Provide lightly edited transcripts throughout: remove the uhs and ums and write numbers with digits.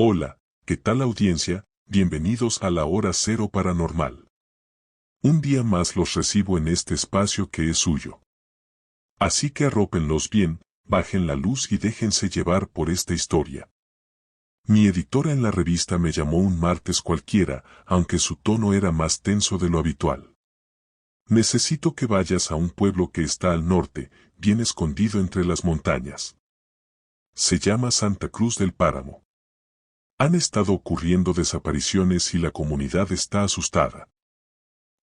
Hola, ¿qué tal audiencia? Bienvenidos a la Hora Cero Paranormal. Un día más los recibo en este espacio que es suyo. Así que arrópenlos bien, bajen la luz y déjense llevar por esta historia. Mi editora en la revista me llamó un martes cualquiera, aunque su tono era más tenso de lo habitual. Necesito que vayas a un pueblo que está al norte, bien escondido entre las montañas. Se llama Santa Cruz del Páramo. Han estado ocurriendo desapariciones y la comunidad está asustada.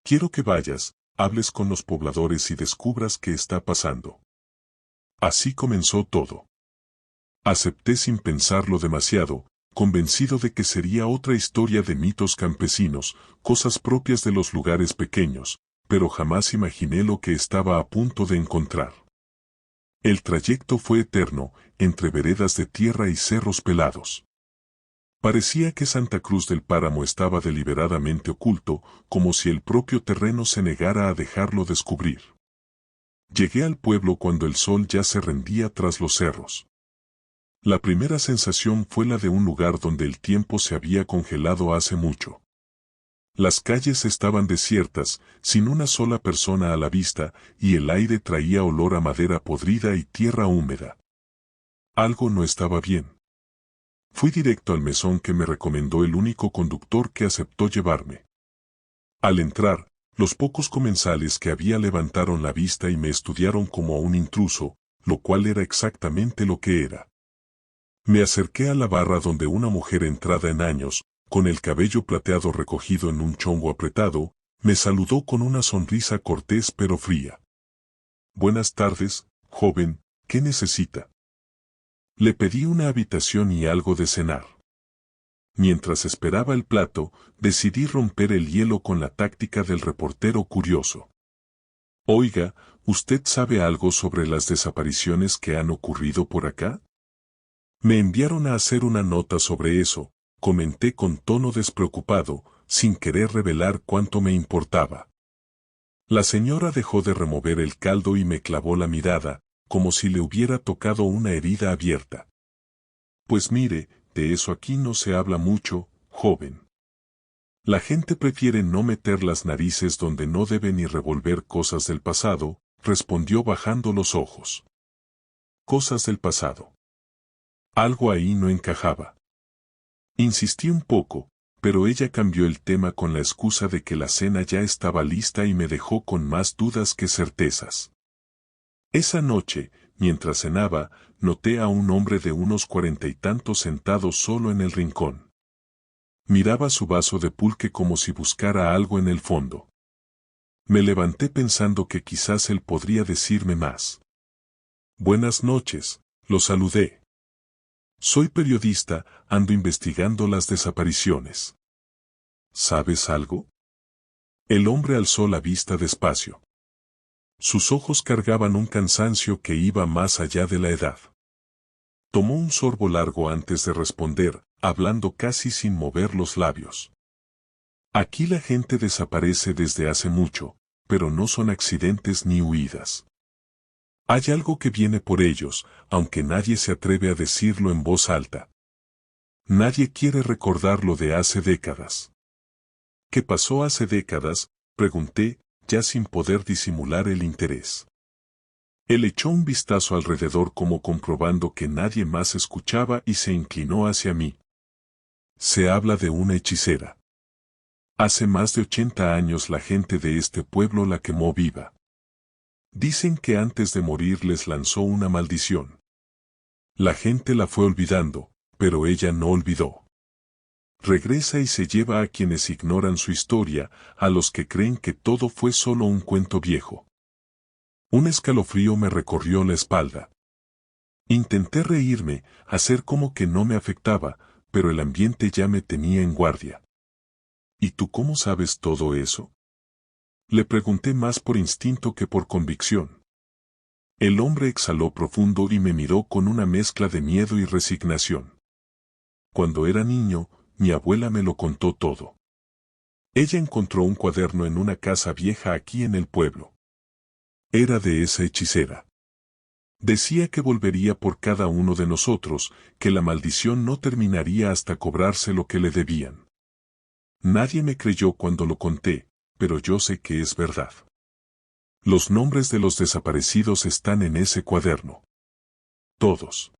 Quiero que vayas, hables con los pobladores y descubras qué está pasando. Así comenzó todo. Acepté sin pensarlo demasiado, convencido de que sería otra historia de mitos campesinos, cosas propias de los lugares pequeños, pero jamás imaginé lo que estaba a punto de encontrar. El trayecto fue eterno, entre veredas de tierra y cerros pelados. Parecía que Santa Cruz del Páramo estaba deliberadamente oculto, como si el propio terreno se negara a dejarlo descubrir. Llegué al pueblo cuando el sol ya se rendía tras los cerros. La primera sensación fue la de un lugar donde el tiempo se había congelado hace mucho. Las calles estaban desiertas, sin una sola persona a la vista, y el aire traía olor a madera podrida y tierra húmeda. Algo no estaba bien. Fui directo al mesón que me recomendó el único conductor que aceptó llevarme. Al entrar, los pocos comensales que había levantaron la vista y me estudiaron como a un intruso, lo cual era exactamente lo que era. Me acerqué a la barra donde una mujer entrada en años, con el cabello plateado recogido en un chongo apretado, me saludó con una sonrisa cortés pero fría. Buenas tardes, joven, ¿qué necesita? Le pedí una habitación y algo de cenar. Mientras esperaba el plato, decidí romper el hielo con la táctica del reportero curioso. Oiga, ¿usted sabe algo sobre las desapariciones que han ocurrido por acá? Me enviaron a hacer una nota sobre eso, comenté con tono despreocupado, sin querer revelar cuánto me importaba. La señora dejó de remover el caldo y me clavó la mirada, como si le hubiera tocado una herida abierta. Pues mire, de eso aquí no se habla mucho, joven. La gente prefiere no meter las narices donde no debe ni revolver cosas del pasado, respondió bajando los ojos. Cosas del pasado. Algo ahí no encajaba. Insistí un poco, pero ella cambió el tema con la excusa de que la cena ya estaba lista y me dejó con más dudas que certezas. Esa noche, mientras cenaba, noté a un hombre de unos 40 y tantos sentado solo en el rincón. Miraba su vaso de pulque como si buscara algo en el fondo. Me levanté pensando que quizás él podría decirme más. Buenas noches, lo saludé. Soy periodista, ando investigando las desapariciones. ¿Sabes algo? El hombre alzó la vista despacio. Sus ojos cargaban un cansancio que iba más allá de la edad. Tomó un sorbo largo antes de responder, hablando casi sin mover los labios. Aquí la gente desaparece desde hace mucho, pero no son accidentes ni huidas. Hay algo que viene por ellos, aunque nadie se atreve a decirlo en voz alta. Nadie quiere recordar lo de hace décadas. ¿Qué pasó hace décadas?, pregunté, ya sin poder disimular el interés. Él echó un vistazo alrededor como comprobando que nadie más escuchaba y se inclinó hacia mí. Se habla de una hechicera. Hace más de 80 años la gente de este pueblo la quemó viva. Dicen que antes de morir les lanzó una maldición. La gente la fue olvidando, pero ella no olvidó. Regresa y se lleva a quienes ignoran su historia, a los que creen que todo fue solo un cuento viejo. Un escalofrío me recorrió la espalda. Intenté reírme, hacer como que no me afectaba, pero el ambiente ya me tenía en guardia. ¿Y tú cómo sabes todo eso? Le pregunté más por instinto que por convicción. El hombre exhaló profundo y me miró con una mezcla de miedo y resignación. Cuando era niño, mi abuela me lo contó todo. Ella encontró un cuaderno en una casa vieja aquí en el pueblo. Era de esa hechicera. Decía que volvería por cada uno de nosotros, que la maldición no terminaría hasta cobrarse lo que le debían. Nadie me creyó cuando lo conté, pero yo sé que es verdad. Los nombres de los desaparecidos están en ese cuaderno. Todos.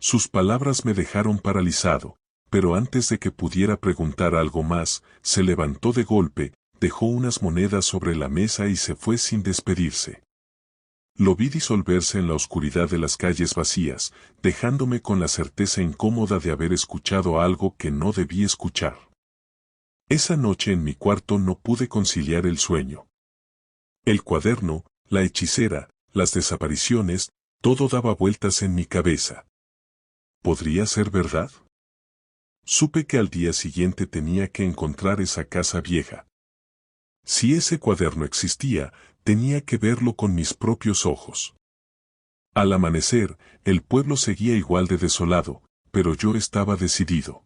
Sus palabras me dejaron paralizado, pero antes de que pudiera preguntar algo más, se levantó de golpe, dejó unas monedas sobre la mesa y se fue sin despedirse. Lo vi disolverse en la oscuridad de las calles vacías, dejándome con la certeza incómoda de haber escuchado algo que no debí escuchar. Esa noche en mi cuarto no pude conciliar el sueño. El cuaderno, la hechicera, las desapariciones, todo daba vueltas en mi cabeza. ¿Podría ser verdad? Supe que al día siguiente tenía que encontrar esa casa vieja. Si ese cuaderno existía, tenía que verlo con mis propios ojos. Al amanecer, el pueblo seguía igual de desolado, pero yo estaba decidido.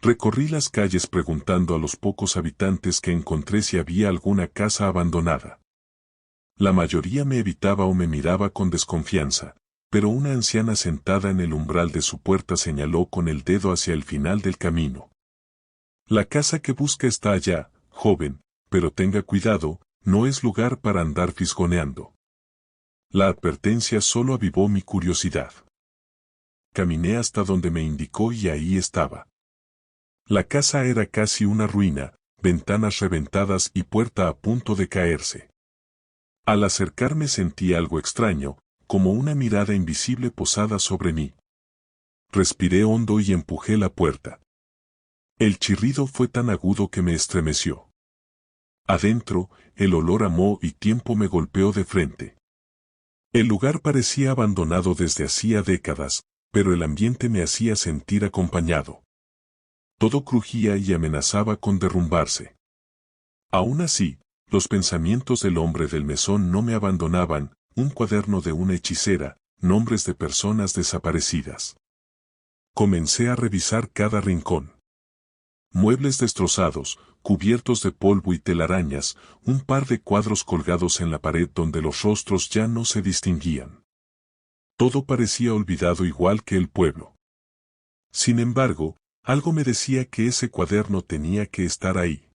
Recorrí las calles preguntando a los pocos habitantes que encontré si había alguna casa abandonada. La mayoría me evitaba o me miraba con desconfianza, pero una anciana sentada en el umbral de su puerta señaló con el dedo hacia el final del camino. La casa que busca está allá, joven, pero tenga cuidado, no es lugar para andar fisgoneando. La advertencia solo avivó mi curiosidad. Caminé hasta donde me indicó y ahí estaba. La casa era casi una ruina, ventanas reventadas y puerta a punto de caerse. Al acercarme sentí algo extraño, como una mirada invisible posada sobre mí. Respiré hondo y empujé la puerta. El chirrido fue tan agudo que me estremeció. Adentro, el olor a moho y tiempo me golpeó de frente. El lugar parecía abandonado desde hacía décadas, pero el ambiente me hacía sentir acompañado. Todo crujía y amenazaba con derrumbarse. Aún así, los pensamientos del hombre del mesón no me abandonaban, un cuaderno de una hechicera, nombres de personas desaparecidas. Comencé a revisar cada rincón. Muebles destrozados, cubiertos de polvo y telarañas, un par de cuadros colgados en la pared donde los rostros ya no se distinguían. Todo parecía olvidado igual que el pueblo. Sin embargo, algo me decía que ese cuaderno tenía que estar ahí.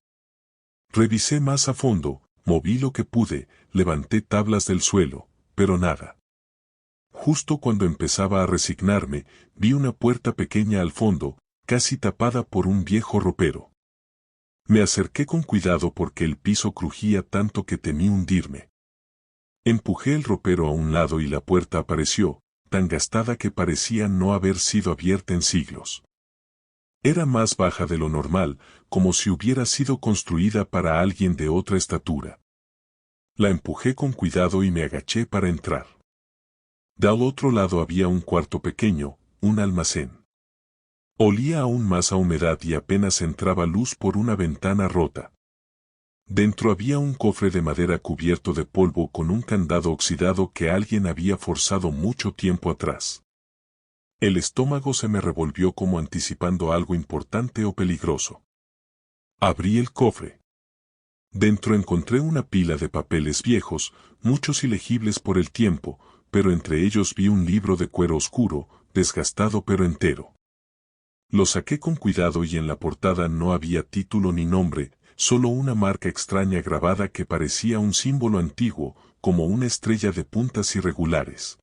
Revisé más a fondo, moví lo que pude, levanté tablas del suelo, pero nada. Justo cuando empezaba a resignarme, vi una puerta pequeña al fondo, casi tapada por un viejo ropero. Me acerqué con cuidado porque el piso crujía tanto que temí hundirme. Empujé el ropero a un lado y la puerta apareció, tan gastada que parecía no haber sido abierta en siglos. Era más baja de lo normal, como si hubiera sido construida para alguien de otra estatura. La empujé con cuidado y me agaché para entrar. Del otro lado había un cuarto pequeño, un almacén. Olía aún más a humedad y apenas entraba luz por una ventana rota. Dentro había un cofre de madera cubierto de polvo con un candado oxidado que alguien había forzado mucho tiempo atrás. El estómago se me revolvió como anticipando algo importante o peligroso. Abrí el cofre. Dentro encontré una pila de papeles viejos, muchos ilegibles por el tiempo, pero entre ellos vi un libro de cuero oscuro, desgastado pero entero. Lo saqué con cuidado y en la portada no había título ni nombre, solo una marca extraña grabada que parecía un símbolo antiguo, como una estrella de puntas irregulares.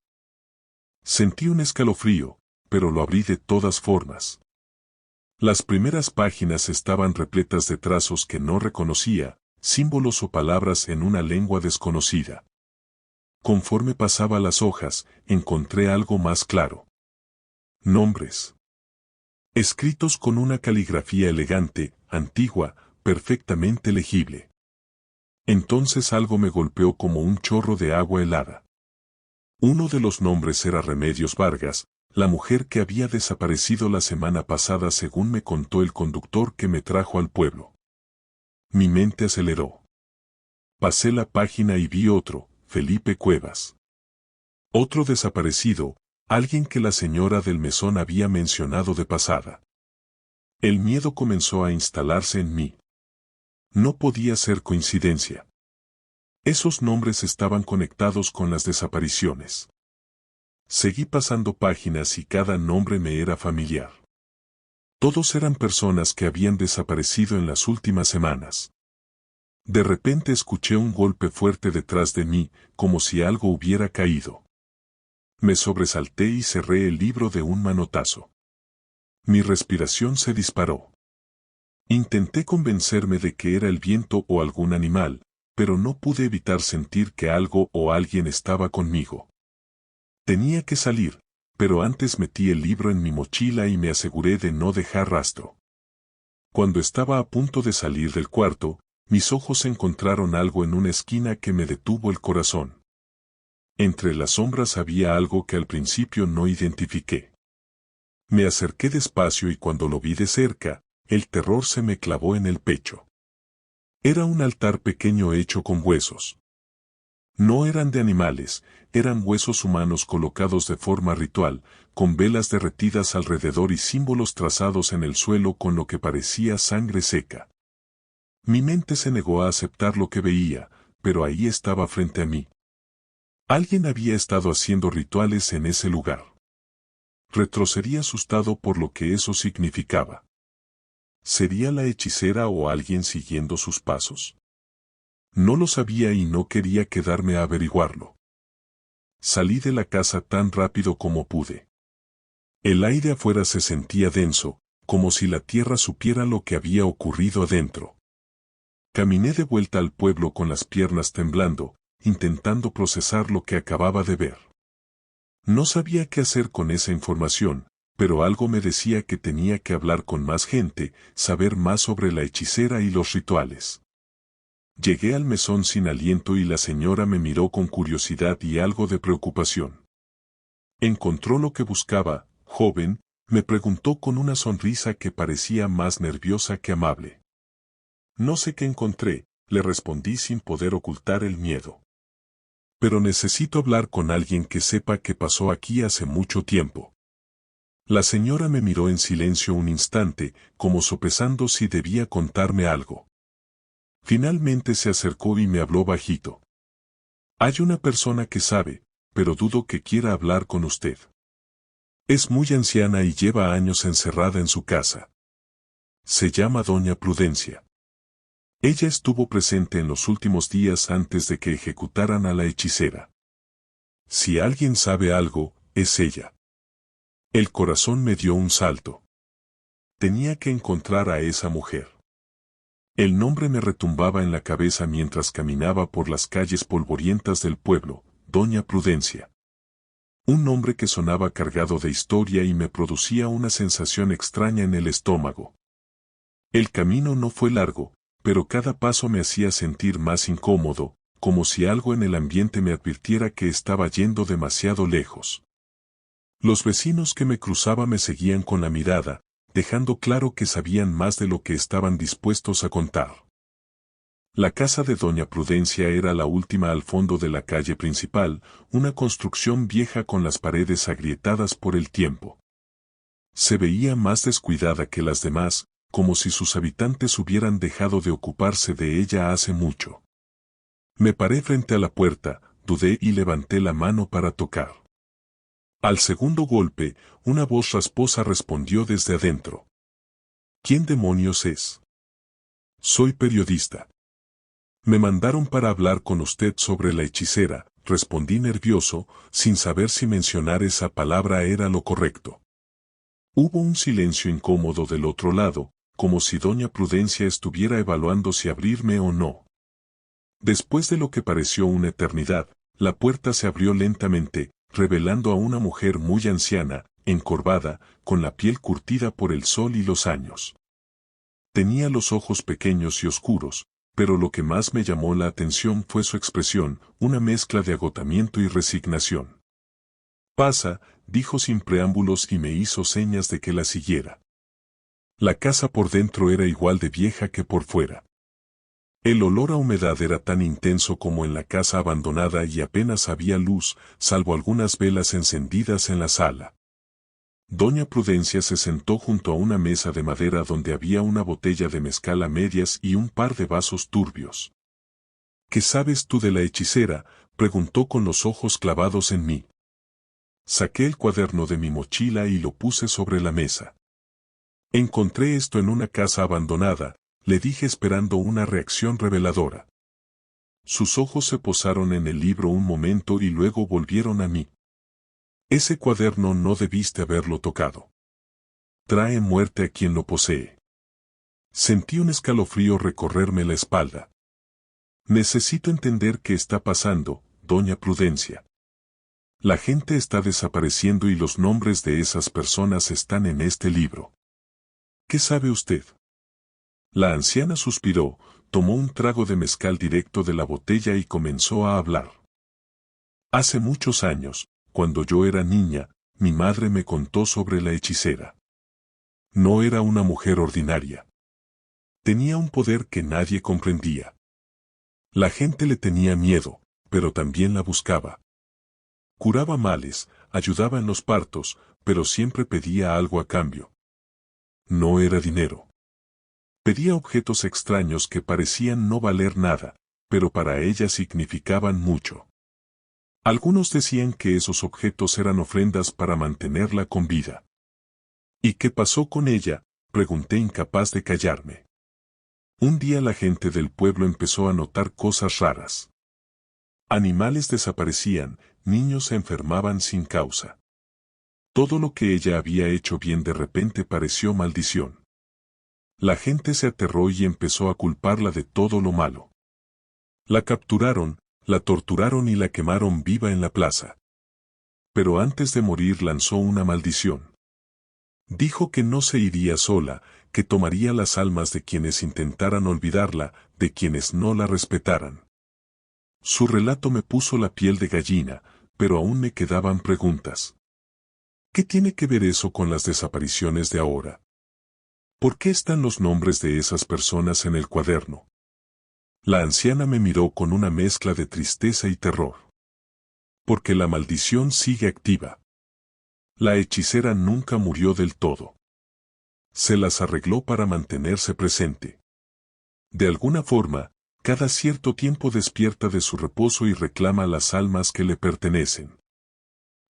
Sentí un escalofrío, pero lo abrí de todas formas. Las primeras páginas estaban repletas de trazos que no reconocía, símbolos o palabras en una lengua desconocida. Conforme pasaba las hojas, encontré algo más claro. Nombres. Escritos con una caligrafía elegante, antigua, perfectamente legible. Entonces algo me golpeó como un chorro de agua helada. Uno de los nombres era Remedios Vargas, la mujer que había desaparecido la semana pasada según me contó el conductor que me trajo al pueblo. Mi mente aceleró. Pasé la página y vi otro, Felipe Cuevas. Otro desaparecido, alguien que la señora del mesón había mencionado de pasada. El miedo comenzó a instalarse en mí. No podía ser coincidencia. Esos nombres estaban conectados con las desapariciones. Seguí pasando páginas y cada nombre me era familiar. Todos eran personas que habían desaparecido en las últimas semanas. De repente escuché un golpe fuerte detrás de mí, como si algo hubiera caído. Me sobresalté y cerré el libro de un manotazo. Mi respiración se disparó. Intenté convencerme de que era el viento o algún animal, pero no pude evitar sentir que algo o alguien estaba conmigo. Tenía que salir, pero antes metí el libro en mi mochila y me aseguré de no dejar rastro. Cuando estaba a punto de salir del cuarto, mis ojos encontraron algo en una esquina que me detuvo el corazón. Entre las sombras había algo que al principio no identifiqué. Me acerqué despacio y cuando lo vi de cerca, el terror se me clavó en el pecho. Era un altar pequeño hecho con huesos. No eran de animales, eran huesos humanos colocados de forma ritual, con velas derretidas alrededor y símbolos trazados en el suelo con lo que parecía sangre seca. Mi mente se negó a aceptar lo que veía, pero ahí estaba frente a mí. Alguien había estado haciendo rituales en ese lugar. Retrocedí asustado por lo que eso significaba. ¿Sería la hechicera o alguien siguiendo sus pasos? No lo sabía y no quería quedarme a averiguarlo. Salí de la casa tan rápido como pude. El aire afuera se sentía denso, como si la tierra supiera lo que había ocurrido adentro. Caminé de vuelta al pueblo con las piernas temblando, intentando procesar lo que acababa de ver. No sabía qué hacer con esa información, pero algo me decía que tenía que hablar con más gente, saber más sobre la hechicera y los rituales. Llegué al mesón sin aliento y la señora me miró con curiosidad y algo de preocupación. ¿Encontró lo que buscaba, joven?, me preguntó con una sonrisa que parecía más nerviosa que amable. No sé qué encontré, le respondí sin poder ocultar el miedo. Pero necesito hablar con alguien que sepa qué pasó aquí hace mucho tiempo. La señora me miró en silencio un instante, como sopesando si debía contarme algo. Finalmente se acercó y me habló bajito. Hay una persona que sabe, pero dudo que quiera hablar con usted. Es muy anciana y lleva años encerrada en su casa. Se llama Doña Prudencia. Ella estuvo presente en los últimos días antes de que ejecutaran a la hechicera. Si alguien sabe algo, es ella. El corazón me dio un salto. Tenía que encontrar a esa mujer. El nombre me retumbaba en la cabeza mientras caminaba por las calles polvorientas del pueblo, Doña Prudencia. Un nombre que sonaba cargado de historia y me producía una sensación extraña en el estómago. El camino no fue largo, pero cada paso me hacía sentir más incómodo, como si algo en el ambiente me advirtiera que estaba yendo demasiado lejos. Los vecinos que me cruzaba me seguían con la mirada, dejando claro que sabían más de lo que estaban dispuestos a contar. La casa de Doña Prudencia era la última al fondo de la calle principal, una construcción vieja con las paredes agrietadas por el tiempo. Se veía más descuidada que las demás, como si sus habitantes hubieran dejado de ocuparse de ella hace mucho. Me paré frente a la puerta, dudé y levanté la mano para tocar. Al segundo golpe, una voz rasposa respondió desde adentro. ¿Quién demonios es? Soy periodista. Me mandaron para hablar con usted sobre la hechicera, respondí nervioso, sin saber si mencionar esa palabra era lo correcto. Hubo un silencio incómodo del otro lado, como si Doña Prudencia estuviera evaluando si abrirme o no. Después de lo que pareció una eternidad, la puerta se abrió lentamente, revelando a una mujer muy anciana, encorvada, con la piel curtida por el sol y los años. Tenía los ojos pequeños y oscuros, pero lo que más me llamó la atención fue su expresión, una mezcla de agotamiento y resignación. Pasa, dijo sin preámbulos y me hizo señas de que la siguiera. La casa por dentro era igual de vieja que por fuera. El olor a humedad era tan intenso como en la casa abandonada y apenas había luz, salvo algunas velas encendidas en la sala. Doña Prudencia se sentó junto a una mesa de madera donde había una botella de mezcal a medias y un par de vasos turbios. ¿Qué sabes tú de la hechicera?, preguntó con los ojos clavados en mí. Saqué el cuaderno de mi mochila y lo puse sobre la mesa. Encontré esto en una casa abandonada, le dije esperando una reacción reveladora. Sus ojos se posaron en el libro un momento y luego volvieron a mí. Ese cuaderno no debiste haberlo tocado. Trae muerte a quien lo posee. Sentí un escalofrío recorrerme la espalda. Necesito entender qué está pasando, doña Prudencia. La gente está desapareciendo y los nombres de esas personas están en este libro. ¿Qué sabe usted? La anciana suspiró, tomó un trago de mezcal directo de la botella y comenzó a hablar. Hace muchos años, cuando yo era niña, mi madre me contó sobre la hechicera. No era una mujer ordinaria. Tenía un poder que nadie comprendía. La gente le tenía miedo, pero también la buscaba. Curaba males, ayudaba en los partos, pero siempre pedía algo a cambio. No era dinero. Pedía objetos extraños que parecían no valer nada, pero para ella significaban mucho. Algunos decían que esos objetos eran ofrendas para mantenerla con vida. ¿Y qué pasó con ella?, pregunté incapaz de callarme. Un día la gente del pueblo empezó a notar cosas raras. Animales desaparecían, niños se enfermaban sin causa. Todo lo que ella había hecho bien de repente pareció maldición. La gente se aterró y empezó a culparla de todo lo malo. La capturaron, la torturaron y la quemaron viva en la plaza. Pero antes de morir lanzó una maldición. Dijo que no se iría sola, que tomaría las almas de quienes intentaran olvidarla, de quienes no la respetaran. Su relato me puso la piel de gallina, pero aún me quedaban preguntas. ¿Qué tiene que ver eso con las desapariciones de ahora? ¿Por qué están los nombres de esas personas en el cuaderno? La anciana me miró con una mezcla de tristeza y terror. Porque la maldición sigue activa. La hechicera nunca murió del todo. Se las arregló para mantenerse presente. De alguna forma, cada cierto tiempo despierta de su reposo y reclama las almas que le pertenecen.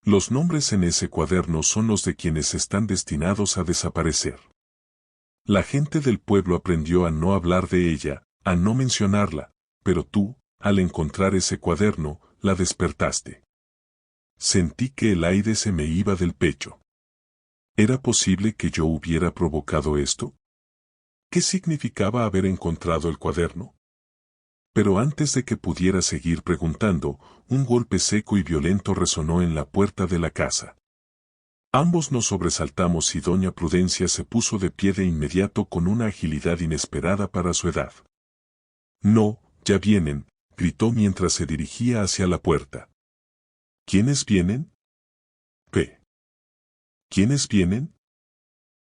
Los nombres en ese cuaderno son los de quienes están destinados a desaparecer. La gente del pueblo aprendió a no hablar de ella, a no mencionarla, pero tú, al encontrar ese cuaderno, la despertaste. Sentí que el aire se me iba del pecho. ¿Era posible que yo hubiera provocado esto? ¿Qué significaba haber encontrado el cuaderno? Pero antes de que pudiera seguir preguntando, un golpe seco y violento resonó en la puerta de la casa. Ambos nos sobresaltamos y doña Prudencia se puso de pie de inmediato con una agilidad inesperada para su edad. No, ya vienen, gritó mientras se dirigía hacia la puerta. ¿Quiénes vienen? ¿Quiénes vienen?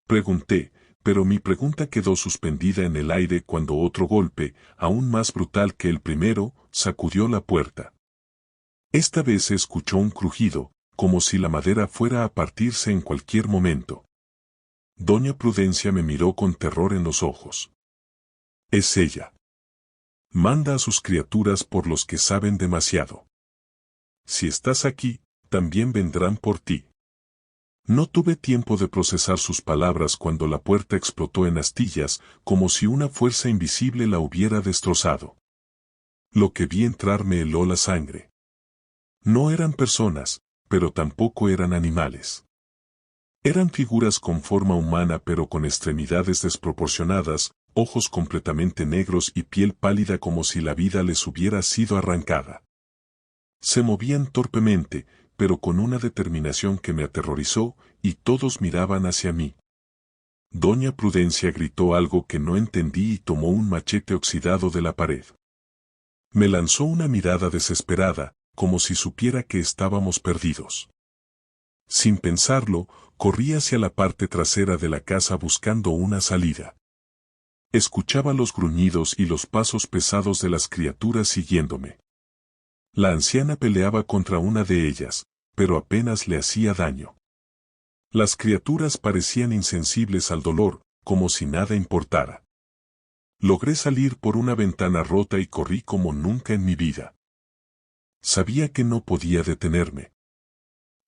Pregunté, pero mi pregunta quedó suspendida en el aire cuando otro golpe, aún más brutal que el primero, sacudió la puerta. Esta vez se escuchó un crujido, como si la madera fuera a partirse en cualquier momento. Doña Prudencia me miró con terror en los ojos. Es ella. Manda a sus criaturas por los que saben demasiado. Si estás aquí, también vendrán por ti. No tuve tiempo de procesar sus palabras cuando la puerta explotó en astillas, como si una fuerza invisible la hubiera destrozado. Lo que vi entrar me heló la sangre. No eran personas, pero tampoco eran animales. Eran figuras con forma humana pero con extremidades desproporcionadas, ojos completamente negros y piel pálida como si la vida les hubiera sido arrancada. Se movían torpemente, pero con una determinación que me aterrorizó, y todos miraban hacia mí. Doña Prudencia gritó algo que no entendí y tomó un machete oxidado de la pared. Me lanzó una mirada desesperada, como si supiera que estábamos perdidos. Sin pensarlo, corrí hacia la parte trasera de la casa buscando una salida. Escuchaba los gruñidos y los pasos pesados de las criaturas siguiéndome. La anciana peleaba contra una de ellas, pero apenas le hacía daño. Las criaturas parecían insensibles al dolor, como si nada importara. Logré salir por una ventana rota y corrí como nunca en mi vida. Sabía que no podía detenerme.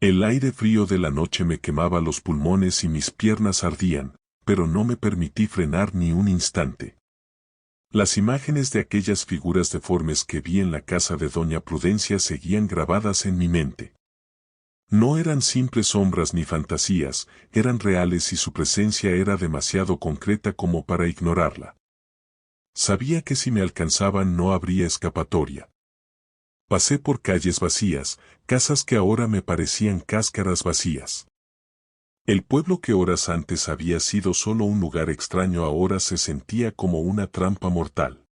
El aire frío de la noche me quemaba los pulmones y mis piernas ardían, pero no me permití frenar ni un instante. Las imágenes de aquellas figuras deformes que vi en la casa de Doña Prudencia seguían grabadas en mi mente. No eran simples sombras ni fantasías, eran reales y su presencia era demasiado concreta como para ignorarla. Sabía que si me alcanzaban no habría escapatoria. Pasé por calles vacías, casas que ahora me parecían cáscaras vacías. El pueblo que horas antes había sido solo un lugar extraño ahora se sentía como una trampa mortal.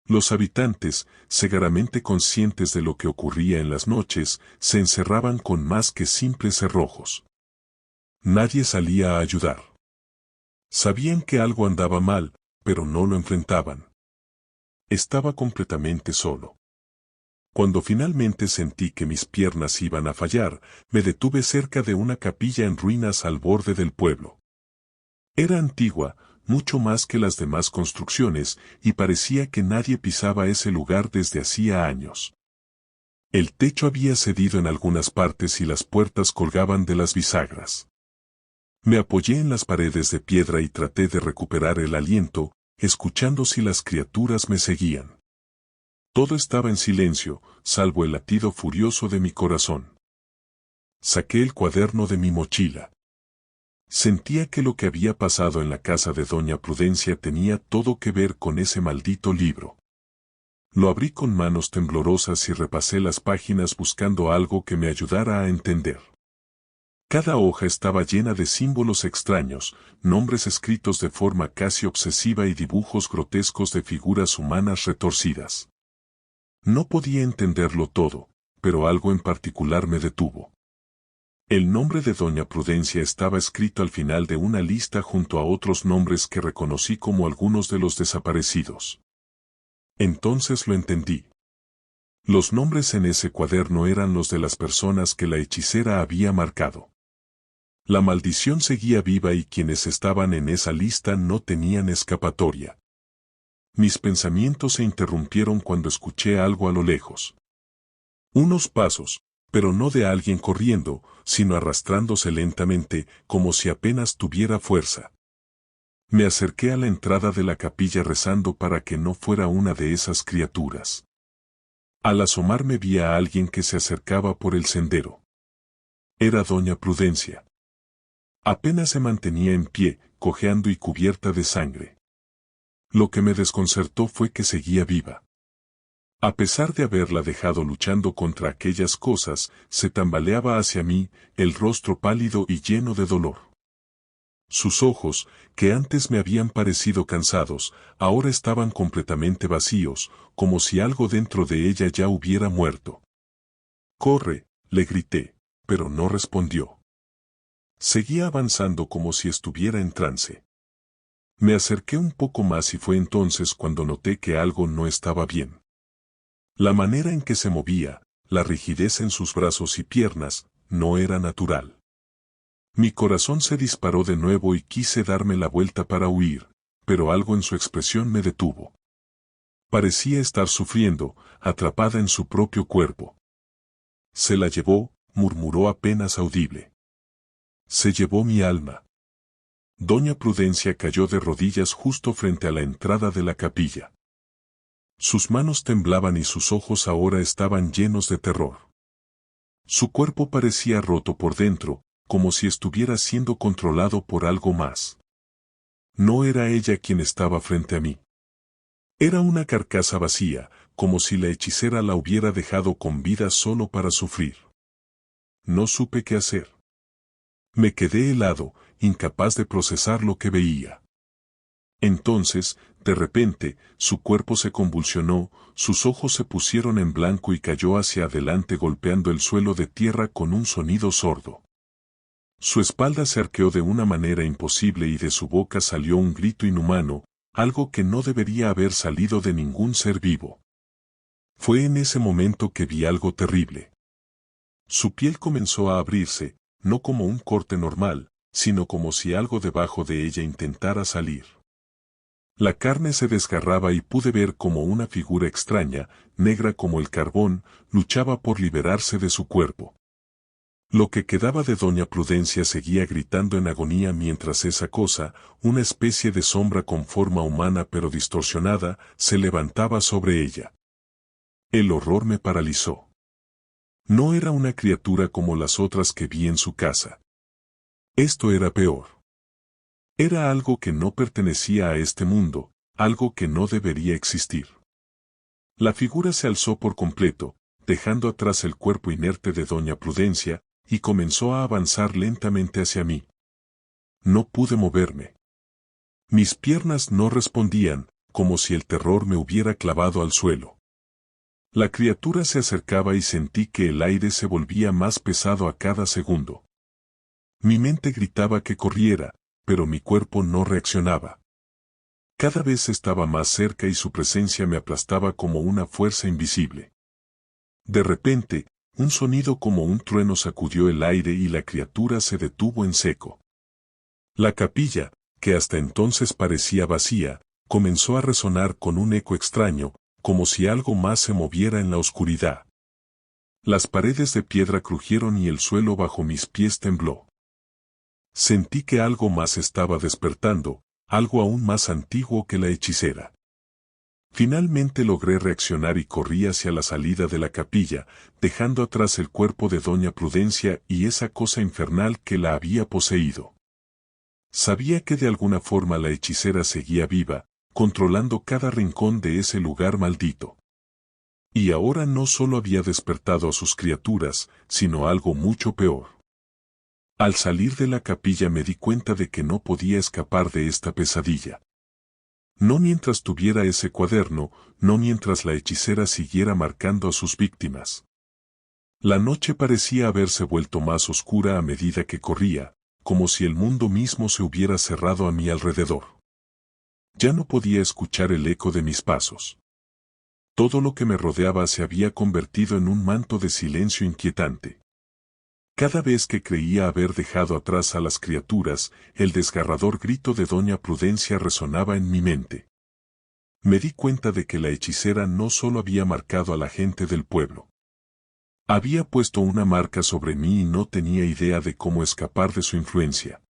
Los habitantes, cegaramente conscientes de lo que ocurría en las noches, se encerraban con más que simples cerrojos. Nadie salía a ayudar. Sabían que algo andaba mal, pero no lo enfrentaban. Estaba completamente solo. Cuando finalmente sentí que mis piernas iban a fallar, me detuve cerca de una capilla en ruinas al borde del pueblo. Era antigua, mucho más que las demás construcciones, y parecía que nadie pisaba ese lugar desde hacía años. El techo había cedido en algunas partes y las puertas colgaban de las bisagras. Me apoyé en las paredes de piedra y traté de recuperar el aliento, escuchando si las criaturas me seguían. Todo estaba en silencio, salvo el latido furioso de mi corazón. Saqué el cuaderno de mi mochila. Sentía que lo que había pasado en la casa de Doña Prudencia tenía todo que ver con ese maldito libro. Lo abrí con manos temblorosas y repasé las páginas buscando algo que me ayudara a entender. Cada hoja estaba llena de símbolos extraños, nombres escritos de forma casi obsesiva y dibujos grotescos de figuras humanas retorcidas. No podía entenderlo todo, pero algo en particular me detuvo. El nombre de Doña Prudencia estaba escrito al final de una lista junto a otros nombres que reconocí como algunos de los desaparecidos. Entonces lo entendí. Los nombres en ese cuaderno eran los de las personas que la hechicera había marcado. La maldición seguía viva y quienes estaban en esa lista no tenían escapatoria. Mis pensamientos se interrumpieron cuando escuché algo a lo lejos. Unos pasos, pero no de alguien corriendo, sino arrastrándose lentamente, como si apenas tuviera fuerza. Me acerqué a la entrada de la capilla rezando para que no fuera una de esas criaturas. Al asomarme vi a alguien que se acercaba por el sendero. Era Doña Prudencia. Apenas se mantenía en pie, cojeando y cubierta de sangre. Lo que me desconcertó fue que seguía viva. A pesar de haberla dejado luchando contra aquellas cosas, se tambaleaba hacia mí, el rostro pálido y lleno de dolor. Sus ojos, que antes me habían parecido cansados, ahora estaban completamente vacíos, como si algo dentro de ella ya hubiera muerto. «¡Corre!», le grité, pero no respondió. Seguía avanzando como si estuviera en trance. Me acerqué un poco más y fue entonces cuando noté que algo no estaba bien. La manera en que se movía, la rigidez en sus brazos y piernas, no era natural. Mi corazón se disparó de nuevo y quise darme la vuelta para huir, pero algo en su expresión me detuvo. Parecía estar sufriendo, atrapada en su propio cuerpo. «Se la llevó», murmuró apenas audible. «Se llevó mi alma». Doña Prudencia cayó de rodillas justo frente a la entrada de la capilla. Sus manos temblaban y sus ojos ahora estaban llenos de terror. Su cuerpo parecía roto por dentro, como si estuviera siendo controlado por algo más. No era ella quien estaba frente a mí. Era una carcasa vacía, como si la hechicera la hubiera dejado con vida solo para sufrir. No supe qué hacer. Me quedé helado, incapaz de procesar lo que veía. Entonces, de repente, su cuerpo se convulsionó, sus ojos se pusieron en blanco y cayó hacia adelante golpeando el suelo de tierra con un sonido sordo. Su espalda se arqueó de una manera imposible y de su boca salió un grito inhumano, algo que no debería haber salido de ningún ser vivo. Fue en ese momento que vi algo terrible. Su piel comenzó a abrirse, no como un corte normal, sino como si algo debajo de ella intentara salir. La carne se desgarraba y pude ver como una figura extraña, negra como el carbón, luchaba por liberarse de su cuerpo. Lo que quedaba de doña Prudencia seguía gritando en agonía mientras esa cosa, una especie de sombra con forma humana pero distorsionada, se levantaba sobre ella. El horror me paralizó. No era una criatura como las otras que vi en su casa. Esto era peor. Era algo que no pertenecía a este mundo, algo que no debería existir. La figura se alzó por completo, dejando atrás el cuerpo inerte de doña Prudencia, y comenzó a avanzar lentamente hacia mí. No pude moverme. Mis piernas no respondían, como si el terror me hubiera clavado al suelo. La criatura se acercaba y sentí que el aire se volvía más pesado a cada segundo. Mi mente gritaba que corriera, pero mi cuerpo no reaccionaba. Cada vez estaba más cerca y su presencia me aplastaba como una fuerza invisible. De repente, un sonido como un trueno sacudió el aire y la criatura se detuvo en seco. La capilla, que hasta entonces parecía vacía, comenzó a resonar con un eco extraño, como si algo más se moviera en la oscuridad. Las paredes de piedra crujieron y el suelo bajo mis pies tembló. Sentí que algo más estaba despertando, algo aún más antiguo que la hechicera. Finalmente logré reaccionar y corrí hacia la salida de la capilla, dejando atrás el cuerpo de doña Prudencia y esa cosa infernal que la había poseído. Sabía que de alguna forma la hechicera seguía viva, controlando cada rincón de ese lugar maldito. Y ahora no solo había despertado a sus criaturas, sino algo mucho peor. Al salir de la capilla me di cuenta de que no podía escapar de esta pesadilla. No mientras tuviera ese cuaderno, no mientras la hechicera siguiera marcando a sus víctimas. La noche parecía haberse vuelto más oscura a medida que corría, como si el mundo mismo se hubiera cerrado a mi alrededor. Ya no podía escuchar el eco de mis pasos. Todo lo que me rodeaba se había convertido en un manto de silencio inquietante. Cada vez que creía haber dejado atrás a las criaturas, el desgarrador grito de doña Prudencia resonaba en mi mente. Me di cuenta de que la hechicera no solo había marcado a la gente del pueblo. Había puesto una marca sobre mí y no tenía idea de cómo escapar de su influencia.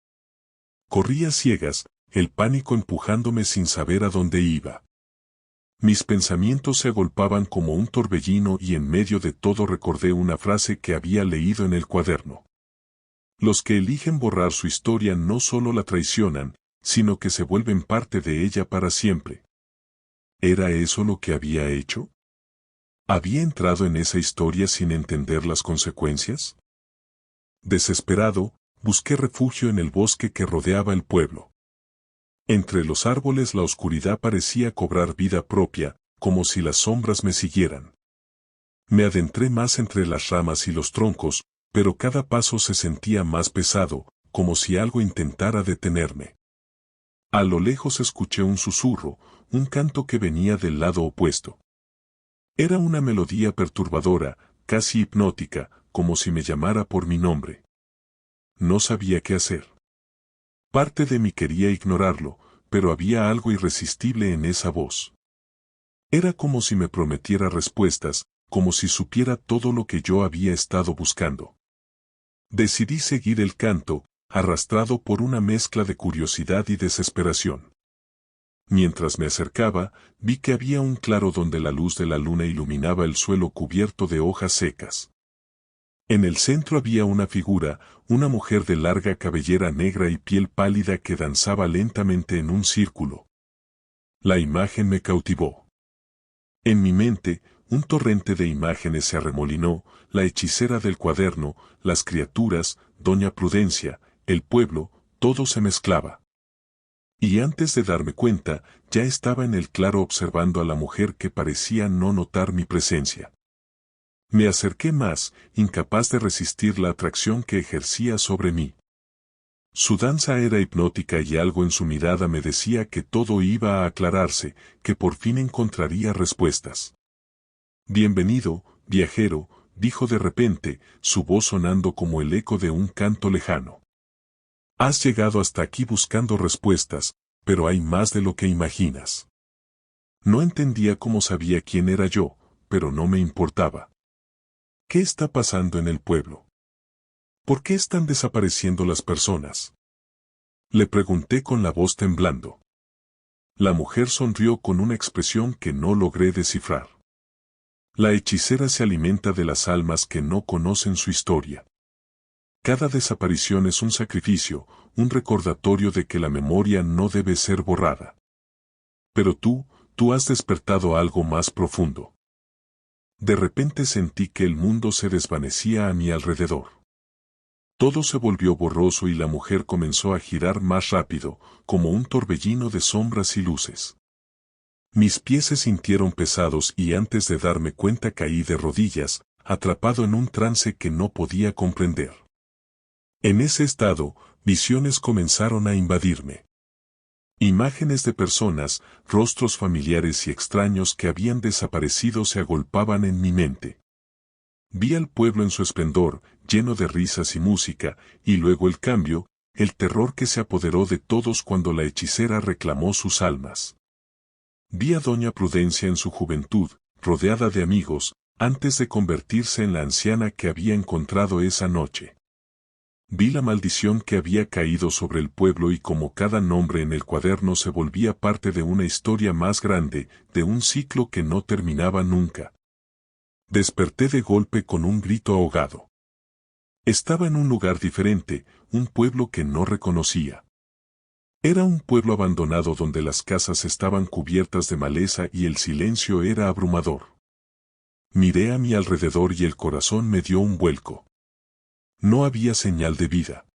Corría ciegas, el pánico empujándome sin saber a dónde iba. Mis pensamientos se agolpaban como un torbellino y en medio de todo recordé una frase que había leído en el cuaderno. Los que eligen borrar su historia no solo la traicionan, sino que se vuelven parte de ella para siempre. ¿Era eso lo que había hecho? ¿Había entrado en esa historia sin entender las consecuencias? Desesperado, busqué refugio en el bosque que rodeaba el pueblo. Entre los árboles la oscuridad parecía cobrar vida propia, como si las sombras me siguieran. Me adentré más entre las ramas y los troncos, pero cada paso se sentía más pesado, como si algo intentara detenerme. A lo lejos escuché un susurro, un canto que venía del lado opuesto. Era una melodía perturbadora, casi hipnótica, como si me llamara por mi nombre. No sabía qué hacer. Parte de mí quería ignorarlo, pero había algo irresistible en esa voz. Era como si me prometiera respuestas, como si supiera todo lo que yo había estado buscando. Decidí seguir el canto, arrastrado por una mezcla de curiosidad y desesperación. Mientras me acercaba, vi que había un claro donde la luz de la luna iluminaba el suelo cubierto de hojas secas. En el centro había una figura, una mujer de larga cabellera negra y piel pálida que danzaba lentamente en un círculo. La imagen me cautivó. En mi mente, un torrente de imágenes se arremolinó, la hechicera del cuaderno, las criaturas, doña Prudencia, el pueblo, todo se mezclaba. Y antes de darme cuenta, ya estaba en el claro observando a la mujer que parecía no notar mi presencia. Me acerqué más, incapaz de resistir la atracción que ejercía sobre mí. Su danza era hipnótica y algo en su mirada me decía que todo iba a aclararse, que por fin encontraría respuestas. Bienvenido, viajero, dijo de repente, su voz sonando como el eco de un canto lejano. Has llegado hasta aquí buscando respuestas, pero hay más de lo que imaginas. No entendía cómo sabía quién era yo, pero no me importaba. ¿Qué está pasando en el pueblo? ¿Por qué están desapareciendo las personas? Le pregunté con la voz temblando. La mujer sonrió con una expresión que no logré descifrar. La hechicera se alimenta de las almas que no conocen su historia. Cada desaparición es un sacrificio, un recordatorio de que la memoria no debe ser borrada. Pero tú has despertado algo más profundo. De repente sentí que el mundo se desvanecía a mi alrededor. Todo se volvió borroso y la mujer comenzó a girar más rápido, como un torbellino de sombras y luces. Mis pies se sintieron pesados y antes de darme cuenta caí de rodillas, atrapado en un trance que no podía comprender. En ese estado, visiones comenzaron a invadirme. Imágenes de personas, rostros familiares y extraños que habían desaparecido se agolpaban en mi mente. Vi al pueblo en su esplendor, lleno de risas y música, y luego el cambio, el terror que se apoderó de todos cuando la hechicera reclamó sus almas. Vi a doña Prudencia en su juventud, rodeada de amigos, antes de convertirse en la anciana que había encontrado esa noche. Vi la maldición que había caído sobre el pueblo y como cada nombre en el cuaderno se volvía parte de una historia más grande, de un ciclo que no terminaba nunca. Desperté de golpe con un grito ahogado. Estaba en un lugar diferente, un pueblo que no reconocía. Era un pueblo abandonado donde las casas estaban cubiertas de maleza y el silencio era abrumador. Miré a mi alrededor y el corazón me dio un vuelco. No había señal de vida.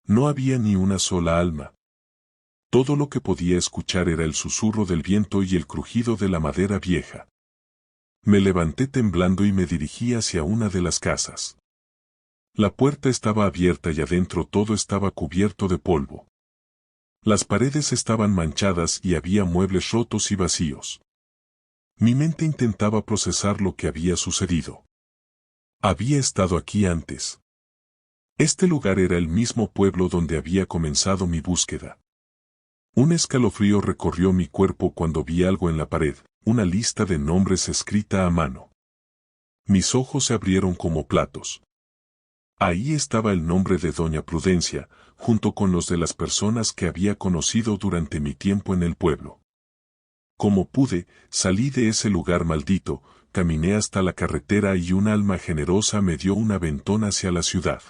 No había ni una sola alma. Todo lo que podía escuchar era el susurro del viento y el crujido de la madera vieja. Me levanté temblando y me dirigí hacia una de las casas. La puerta estaba abierta y adentro todo estaba cubierto de polvo. Las paredes estaban manchadas y había muebles rotos y vacíos. Mi mente intentaba procesar lo que había sucedido. Había estado aquí antes. Este lugar era el mismo pueblo donde había comenzado mi búsqueda. Un escalofrío recorrió mi cuerpo cuando vi algo en la pared, una lista de nombres escrita a mano. Mis ojos se abrieron como platos. Ahí estaba el nombre de doña Prudencia, junto con los de las personas que había conocido durante mi tiempo en el pueblo. Como pude, salí de ese lugar maldito, caminé hasta la carretera y un alma generosa me dio un aventón hacia la ciudad.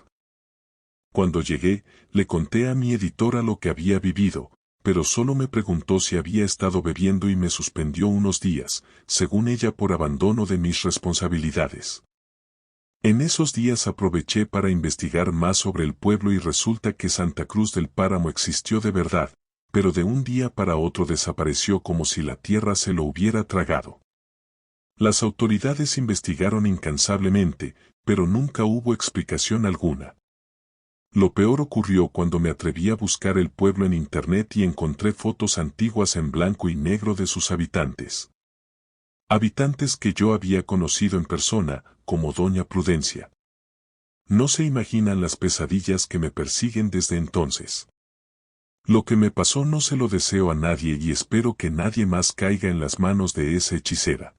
Cuando llegué, le conté a mi editora lo que había vivido, pero solo me preguntó si había estado bebiendo y me suspendió unos días, según ella por abandono de mis responsabilidades. En esos días aproveché para investigar más sobre el pueblo y resulta que Santa Cruz del Páramo existió de verdad, pero de un día para otro desapareció como si la tierra se lo hubiera tragado. Las autoridades investigaron incansablemente, pero nunca hubo explicación alguna. Lo peor ocurrió cuando me atreví a buscar el pueblo en internet y encontré fotos antiguas en blanco y negro de sus habitantes. Habitantes que yo había conocido en persona, como doña Prudencia. No se imaginan las pesadillas que me persiguen desde entonces. Lo que me pasó no se lo deseo a nadie y espero que nadie más caiga en las manos de esa hechicera.